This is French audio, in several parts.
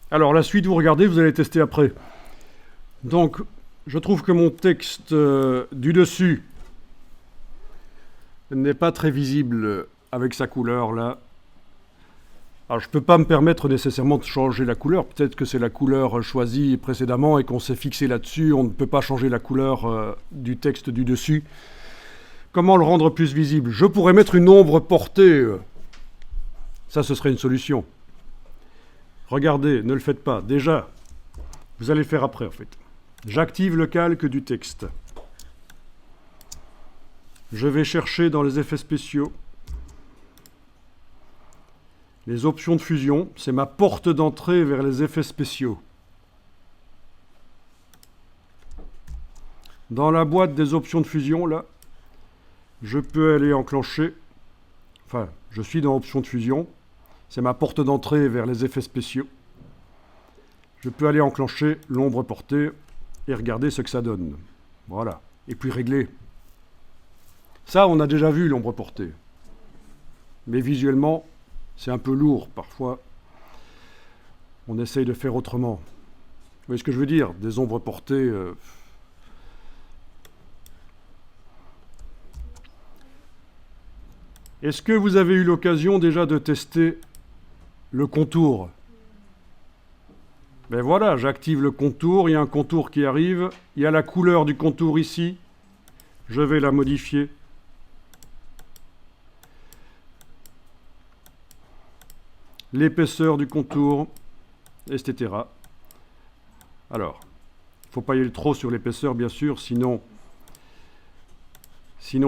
Alors la suite, vous regardez, vous allez tester après. Donc, je trouve que mon texte du dessus n'est pas très visible avec sa couleur là. Alors je ne peux pas me permettre nécessairement de changer la couleur. Peut-être que c'est la couleur choisie précédemment et qu'on s'est fixé là-dessus. On ne peut pas changer la couleur du texte du dessus. Comment le rendre plus visible? Je pourrais mettre une ombre portée. Ça, ce serait une solution. Regardez, ne le faites pas. Déjà, vous allez le faire après en fait. J'active le calque du texte. Je vais chercher dans les effets spéciaux les options de fusion. C'est ma porte d'entrée vers les effets spéciaux. Dans la boîte des options de fusion, là, je peux aller enclencher. Enfin, je suis dans options de fusion. C'est ma porte d'entrée vers les effets spéciaux. Je peux aller enclencher l'ombre portée et regarder ce que ça donne. Voilà. Et puis régler. Ça, on a déjà vu l'ombre portée. Mais visuellement, c'est un peu lourd parfois. On essaye de faire autrement. Vous voyez ce que je veux dire? Des ombres portées. Est-ce que vous avez eu l'occasion déjà de tester le contour? Ben voilà, j'active le contour, il y a un contour qui arrive, il y a la couleur du contour ici, je vais la modifier. L'épaisseur du contour, etc. Alors, il ne faut pas y aller trop sur l'épaisseur bien sûr, sinon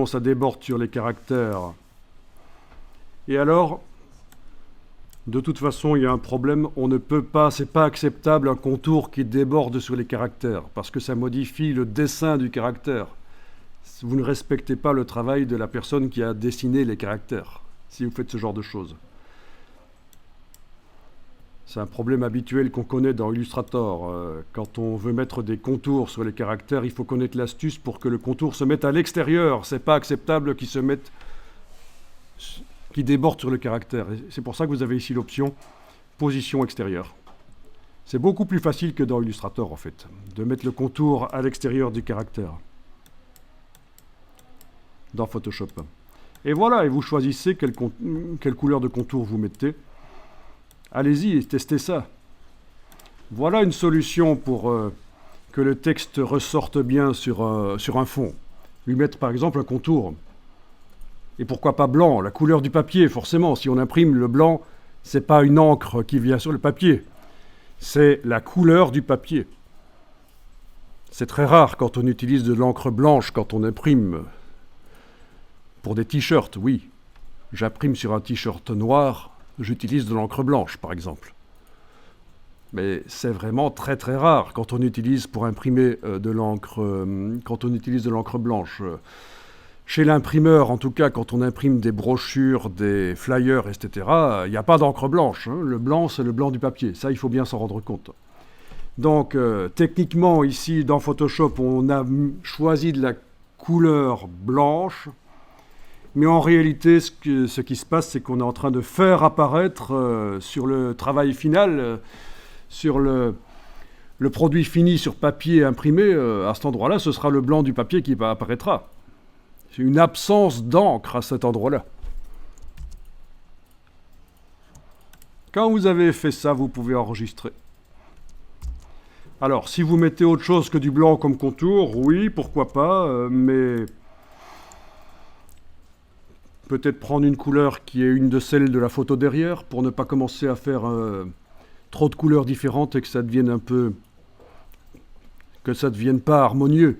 ça déborde sur les caractères. Et alors, de toute façon, il y a un problème, on ne peut pas, c'est pas acceptable un contour qui déborde sur les caractères, parce que ça modifie le dessin du caractère. Vous ne respectez pas le travail de la personne qui a dessiné les caractères, si vous faites ce genre de choses. C'est un problème habituel qu'on connaît dans Illustrator. Quand on veut mettre des contours sur les caractères, il faut connaître l'astuce pour que le contour se mette à l'extérieur. C'est pas acceptable qu'il se mette, qui déborde sur le caractère. Et c'est pour ça que vous avez ici l'option position extérieure. C'est beaucoup plus facile que dans Illustrator en fait, de mettre le contour à l'extérieur du caractère. Dans Photoshop. Et voilà, et vous choisissez quelle couleur de contour vous mettez. Allez-y et testez ça. Voilà une solution pour que le texte ressorte bien sur un fond. Lui mettre par exemple un contour. Et pourquoi pas blanc? La couleur du papier, forcément. Si on imprime le blanc, c'est pas une encre qui vient sur le papier. C'est la couleur du papier. C'est très rare quand on utilise de l'encre blanche quand on imprime. Pour des t-shirts, oui. J'imprime sur un t-shirt noir, j'utilise de l'encre blanche, par exemple. Mais c'est vraiment très très rare quand on utilise pour imprimer de l'encre blanche. Chez l'imprimeur, en tout cas, quand on imprime des brochures, des flyers, etc., il n'y a pas d'encre blanche. Hein. Le blanc, c'est le blanc du papier. Ça, il faut bien s'en rendre compte. Donc, techniquement, ici, dans Photoshop, on a choisi de la couleur blanche. Mais en réalité, ce qui se passe, c'est qu'on est en train de faire apparaître sur le travail final, sur le produit fini sur papier imprimé, à cet endroit-là, ce sera le blanc du papier qui apparaîtra. C'est une absence d'encre à cet endroit-là. Quand vous avez fait ça, vous pouvez enregistrer. Alors, si vous mettez autre chose que du blanc comme contour, oui, pourquoi pas, mais peut-être prendre une couleur qui est une de celles de la photo derrière pour ne pas commencer à faire trop de couleurs différentes et que ça devienne que ça devienne pas harmonieux.